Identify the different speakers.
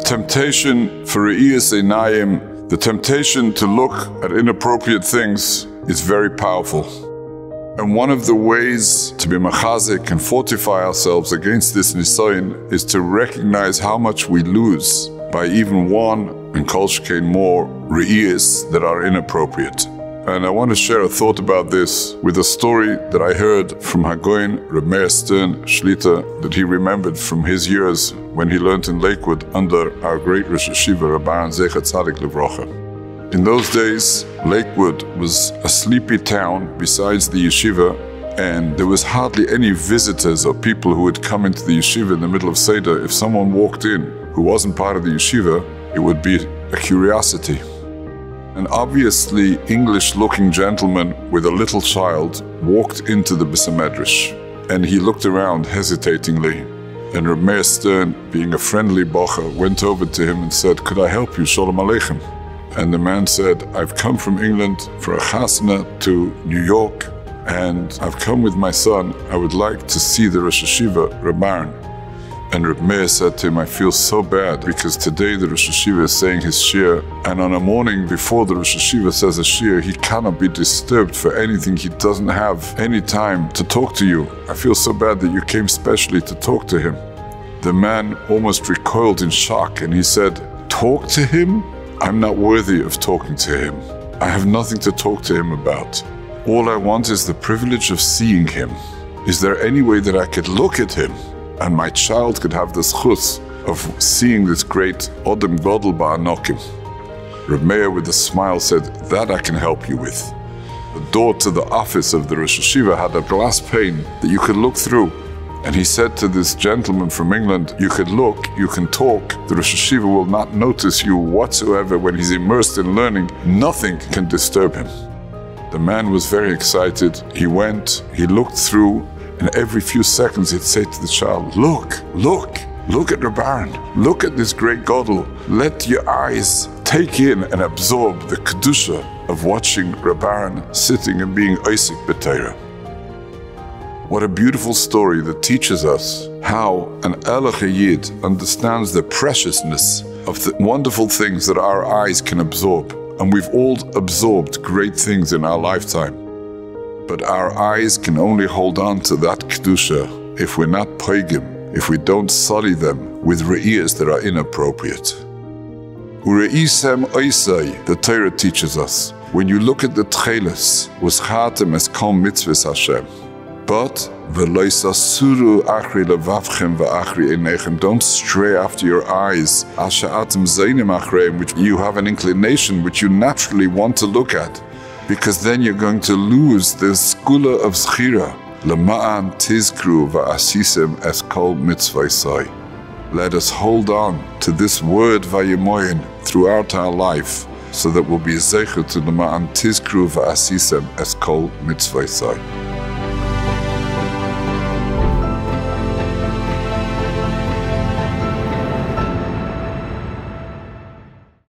Speaker 1: temptation for re'iyas einayim, the temptation to look at inappropriate things, is very powerful. And one of the ways to be machazik and fortify ourselves against this nisayon is to recognize how much we lose by even one, and kol shekain more, re'iyas that are inappropriate. And I want to share a thought about this with a story that I heard from Hagoyin Rabbi Stern Shlita, that he remembered from his years when he learned in Lakewood under our great Rosh Hashiva, Rabbi Zecher Tzadik Livrocha. In those days, Lakewood was a sleepy town besides the yeshiva, and there was hardly any visitors or people who would come into the yeshiva in the middle of Seder. If someone walked in who wasn't part of the yeshiva, it would be a curiosity. An obviously English-looking gentleman with a little child walked into the Beis Medrash, and he looked around hesitatingly. And Reb Meir Stern, being a friendly bocher, went over to him and said, "Could I help you? Shalom Aleichem." And the man said, "I've come from England for a chasna to New York, and I've come with my son. I would like to see the Rosh Hashiva, Reb Aaron." And Reb Meir said to him, "I feel so bad because today the Rosh Hashiva is saying his shir, and on a morning before the Rosh Hashiva says a shir, he cannot be disturbed for anything. He doesn't have any time to talk to you. I feel so bad that you came specially to talk to him." The man almost recoiled in shock, and he said, "Talk to him? I'm not worthy of talking to him. I have nothing to talk to him about. All I want is the privilege of seeing him. Is there any way that I could look at him and my child could have the zchus of seeing this great Odem Godel Ba'anokim?" Reb Meir with a smile said, "That I can help you with." The door to the office of the Rosh Hashiva had a glass pane that you could look through. And he said to this gentleman from England, "You could look, you can talk. The Rosh Hashiva will not notice you whatsoever when he's immersed in learning. Nothing can disturb him." The man was very excited. He went, he looked through, and every few seconds he'd say to the child, "Look, look, look at Reb Aaron. Look at this great Godel. Let your eyes take in and absorb the Kedusha of watching Reb Aaron sitting and being eyesight b'Torah." What a beautiful story that teaches us how an Eloch Yid understands the preciousness of the wonderful things that our eyes can absorb. And we've all absorbed great things in our lifetime. But our eyes can only hold on to that Kedusha if we're not poigim, if we don't sully them with re'iyas that are inappropriate. Ureisem oisai, the Torah teaches us, when you look at the tcheles, uschatem es kol mitzvahs Hashem. But don't stray after your eyes, which you have an inclination, which you naturally want to look at, because then you're going to lose the skula of zchira. Lema'an tizkru va'asisem es kol mitzvahsai. Let us hold on to this word Vayimaen throughout our life, so that we'll be zeicher to lema'an tizkru va'asisem es kol mitzvahsai.